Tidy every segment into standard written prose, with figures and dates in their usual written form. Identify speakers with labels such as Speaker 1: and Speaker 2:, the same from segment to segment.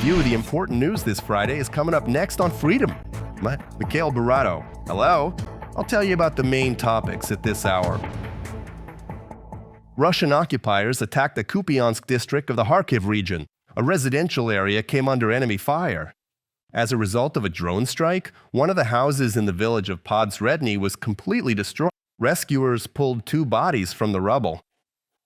Speaker 1: review of the important news this Friday is coming up next on Freedom. Mikhail Barato. Hello. I'll tell you about the main topics at this hour. Russian occupiers attacked the Kupyansk district of the Kharkiv region. A residential area came under enemy fire. As a result of a drone strike, one of the houses in the village of Podsredny was completely destroyed. Rescuers pulled 2 bodies from the rubble.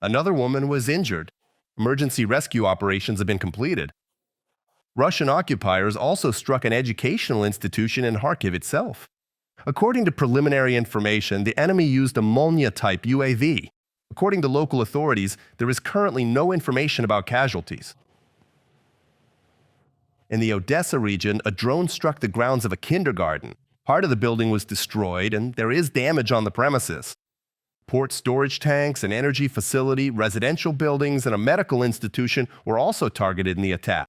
Speaker 1: Another woman was injured. Emergency rescue operations have been completed. Russian occupiers also struck an educational institution in Kharkiv itself. According to preliminary information, the enemy used a Molnya-type UAV. According to local authorities, there is currently no information about casualties. In the Odesa region, a drone struck the grounds of a kindergarten. Part of the building was destroyed, and there is damage on the premises. Port storage tanks, an energy facility, residential buildings, and a medical institution were also targeted in the attack.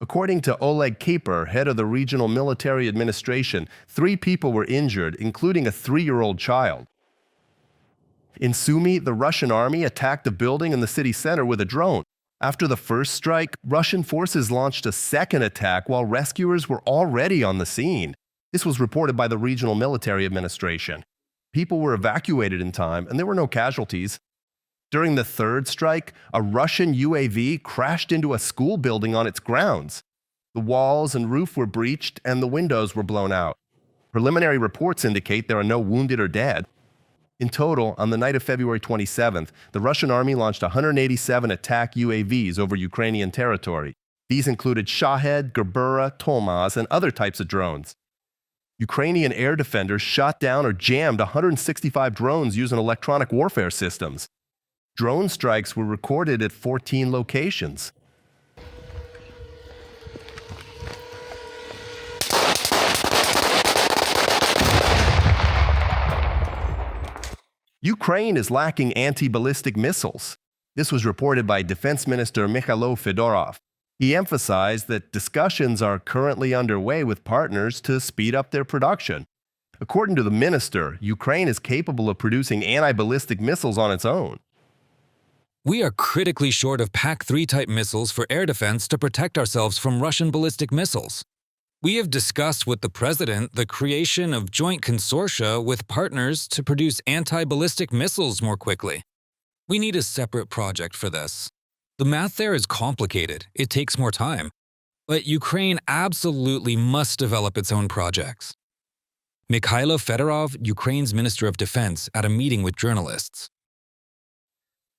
Speaker 1: According to Oleg Kaper, head of the regional military administration, 3 people were injured, including a 3-year-old child. In Sumy, the Russian army attacked a building in the city center with a drone. After the first strike, Russian forces launched a second attack while rescuers were already on the scene. This was reported by the regional military administration. People were evacuated in time, and there were no casualties. During the third strike, a Russian UAV crashed into a school building on its grounds. The walls and roof were breached, and the windows were blown out. Preliminary reports indicate there are no wounded or dead. In total, on the night of February 27th, the Russian army launched 187 attack UAVs over Ukrainian territory. These included Shahed, Gerbera, Tolmaz, and other types of drones. Ukrainian air defenders shot down or jammed 165 drones using electronic warfare systems. Drone strikes were recorded at 14 locations. Ukraine is lacking anti-ballistic missiles. This was reported by Defense Minister Mykhailo Fedorov. He emphasized that discussions are currently underway with partners to speed up their production. According to the minister, Ukraine is capable of producing anti-ballistic missiles on its own.
Speaker 2: We are critically short of PAC-3 type missiles for air defense to protect ourselves from Russian ballistic missiles. We have discussed with the president the creation of joint consortia with partners to produce anti-ballistic missiles more quickly. We need a separate project for this. The math there is complicated, it takes more time, but Ukraine absolutely must develop its own projects. Mykhailo Fedorov, Ukraine's Minister of Defense, at a meeting with journalists.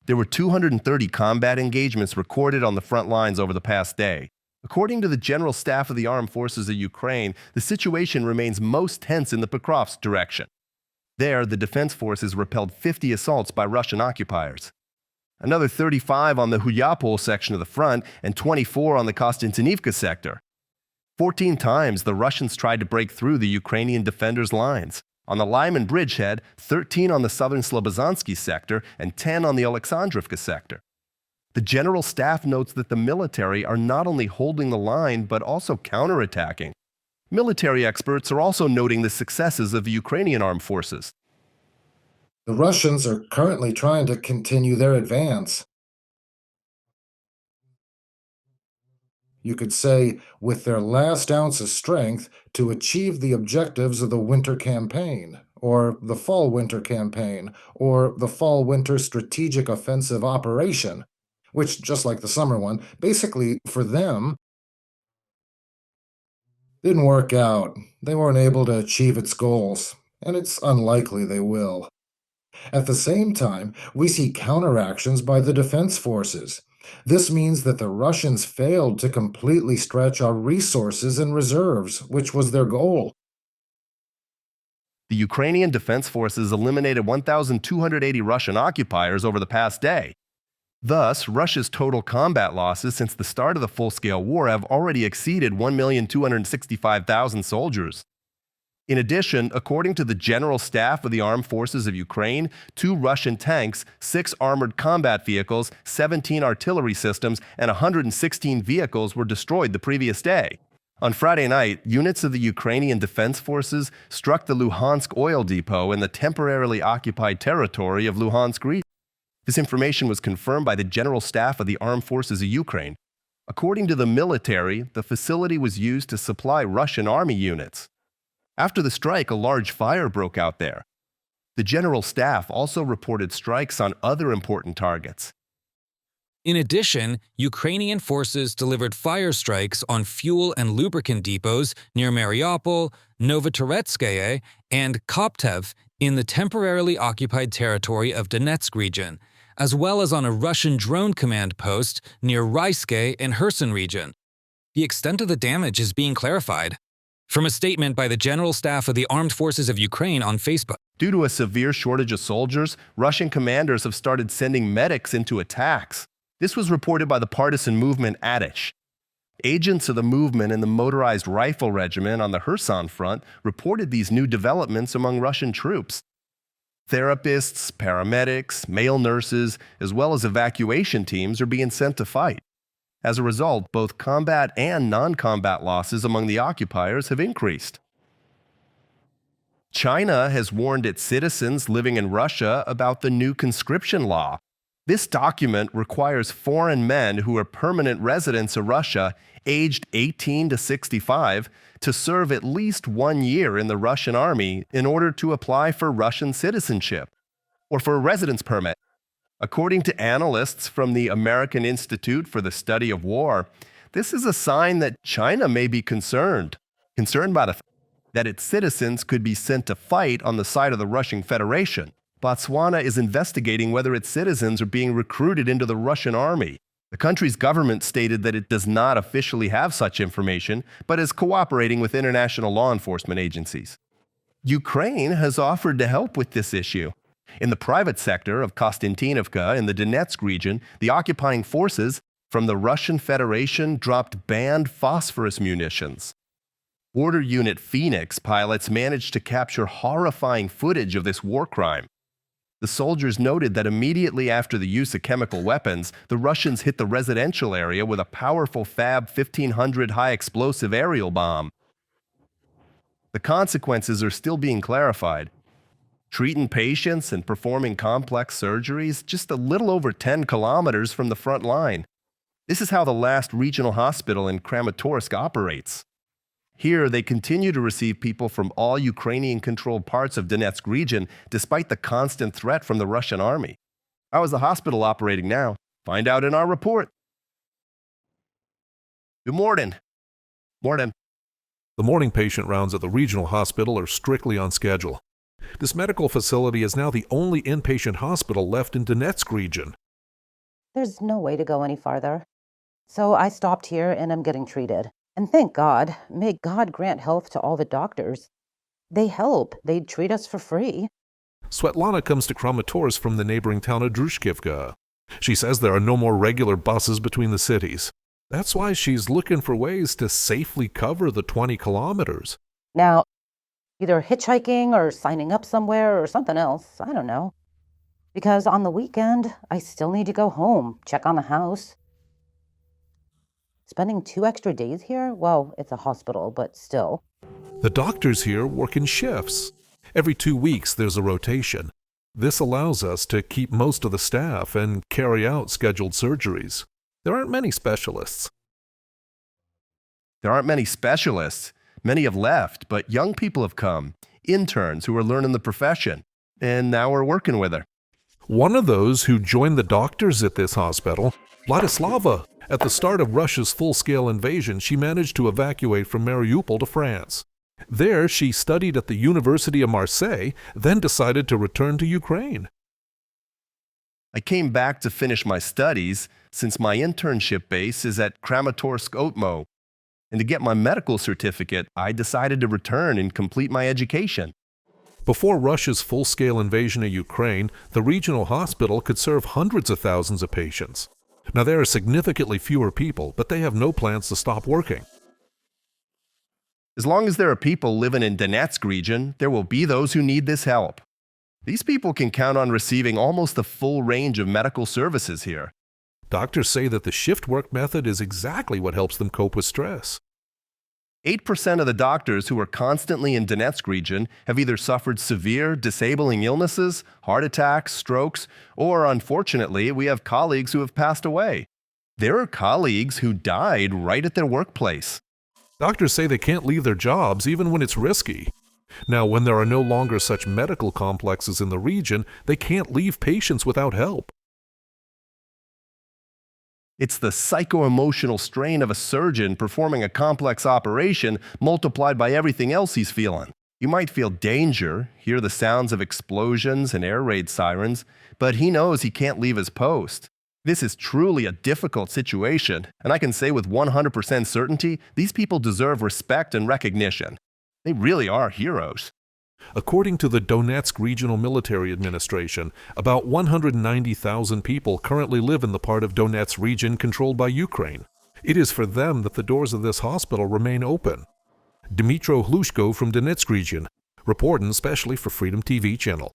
Speaker 1: There were 230 combat engagements recorded on the front lines over the past day. According to the General Staff of the Armed Forces of Ukraine, the situation remains most tense in the Pokrovsk direction. There, the defense forces repelled 50 assaults by Russian occupiers. Another 35 on the Huyapol section of the front, and 24 on the Kostyantynivka sector. 14 times the Russians tried to break through the Ukrainian defenders' lines. On the Lyman bridgehead, 13 on the southern Slobozansky sector, and 10 on the Alexandrovka sector. The General Staff notes that the military are not only holding the line, but also counterattacking. Military experts are also noting the successes of the Ukrainian armed forces.
Speaker 3: The Russians are currently trying to continue their advance. You could say, with their last ounce of strength to achieve the objectives of the winter campaign, or the fall-winter campaign, or the fall-winter strategic offensive operation, which, just like the summer one, basically, for them, didn't work out. They weren't able to achieve its goals, and it's unlikely they will. At the same time, we see counteractions by the defense forces. This means that the Russians failed to completely stretch our resources and reserves, which was their goal.
Speaker 1: The Ukrainian defense forces eliminated 1,280 Russian occupiers over the past day. Thus, Russia's total combat losses since the start of the full-scale war have already exceeded 1,265,000 soldiers. In addition, according to the General Staff of the Armed Forces of Ukraine, 2 Russian tanks, 6 armored combat vehicles, 17 artillery systems, and 116 vehicles were destroyed the previous day. On Friday night, units of the Ukrainian Defense Forces struck the Luhansk oil depot in the temporarily occupied territory of Luhansk region. This information was confirmed by the General Staff of the Armed Forces of Ukraine. According to the military, the facility was used to supply Russian army units. After the strike, a large fire broke out there. The general staff also reported strikes on other important targets.
Speaker 2: In addition, Ukrainian forces delivered fire strikes on fuel and lubricant depots near Mariupol, Novotoretskaya, and Koptev in the temporarily occupied territory of Donetsk region, as well as on a Russian drone command post near Raiske in Kherson region. The extent of the damage is being clarified. From a statement by the General Staff of the Armed Forces of Ukraine on Facebook.
Speaker 1: Due to a severe shortage of soldiers, Russian commanders have started sending medics into attacks. This was reported by the partisan movement Adish. Agents of the movement and the motorized rifle regiment on the Kherson front reported these new developments among Russian troops. Therapists, paramedics, male nurses, as well as evacuation teams are being sent to fight. As a result, both combat and non-combat losses among the occupiers have increased. China has warned its citizens living in Russia about the new conscription law. This document requires foreign men who are permanent residents of Russia, aged 18 to 65, to serve at least 1 year in the Russian army in order to apply for Russian citizenship or for a residence permit. According to analysts from the American Institute for the Study of War, this is a sign that China may be concerned by the fact that its citizens could be sent to fight on the side of the Russian Federation. Botswana is investigating whether its citizens are being recruited into the Russian army. The country's government stated that it does not officially have such information, but is cooperating with international law enforcement agencies. Ukraine has offered to help with this issue. In the private sector of Kostyantynivka in the Donetsk region, the occupying forces from the Russian Federation dropped banned phosphorus munitions. Border Unit Phoenix pilots managed to capture horrifying footage of this war crime. The soldiers noted that immediately after the use of chemical weapons, the Russians hit the residential area with a powerful Fab 1500 high-explosive aerial bomb. The consequences are still being clarified. Treating patients and performing complex surgeries just a little over 10 kilometers from the front line. This is how the last regional hospital in Kramatorsk operates. Here, they continue to receive people from all Ukrainian-controlled parts of Donetsk region, despite the constant threat from the Russian army. How is the hospital operating now? Find out in our report. Good morning. Morning.
Speaker 4: The morning patient rounds at the regional hospital are strictly on schedule. This medical facility is now the only inpatient hospital left in Donetsk region.
Speaker 5: There's no way to go any farther. So I stopped here and I'm getting treated. And thank God, may God grant health to all the doctors. They help. They treat us for free.
Speaker 4: Svetlana comes to Kramatorsk from the neighboring town of Drushkivka. She says there are no more regular buses between the cities. That's why she's looking for ways to safely cover the 20 kilometers.
Speaker 5: Now, either hitchhiking or signing up somewhere or something else. I don't know. Because on the weekend, I still need to go home, check on the house. Spending 2 extra days here? Well, it's a hospital, but still.
Speaker 4: The doctors here work in shifts. Every 2 weeks there's a rotation. This allows us to keep most of the staff and carry out scheduled surgeries. There aren't many specialists.
Speaker 1: Many have left, but young people have come, interns who are learning the profession, and now we're working with her.
Speaker 4: One of those who joined the doctors at this hospital, Vladislava. At the start of Russia's full-scale invasion, she managed to evacuate from Mariupol to France. There, she studied at the University of Marseille, then decided to return to Ukraine.
Speaker 1: I came back to finish my studies since my internship base is at Kramatorsk Otmo. And to get my medical certificate, I decided to return and complete my education.
Speaker 4: Before Russia's full-scale invasion of Ukraine, the regional hospital could serve hundreds of thousands of patients. Now, there are significantly fewer people, but they have no plans to stop working.
Speaker 1: As long as there are people living in Donetsk region, there will be those who need this help. These people can count on receiving almost the full range of medical services here.
Speaker 4: Doctors say that the shift work method is exactly what helps them cope with stress.
Speaker 1: 8% of the doctors who are constantly in Donetsk region have either suffered severe, disabling illnesses, heart attacks, strokes, or unfortunately, we have colleagues who have passed away. There are colleagues who died right at their workplace.
Speaker 4: Doctors say they can't leave their jobs even when it's risky. Now, when there are no longer such medical complexes in the region, they can't leave patients without help.
Speaker 1: It's the psycho-emotional strain of a surgeon performing a complex operation multiplied by everything else he's feeling. You might feel danger, hear the sounds of explosions and air raid sirens, but he knows he can't leave his post. This is truly a difficult situation, and I can say with 100% certainty, these people deserve respect and recognition. They really are heroes.
Speaker 4: According to the Donetsk Regional Military Administration, about 190,000 people currently live in the part of Donetsk region controlled by Ukraine. It is for them that the doors of this hospital remain open. Dmytro Hlushko from Donetsk region, reporting specially for Freedom TV channel.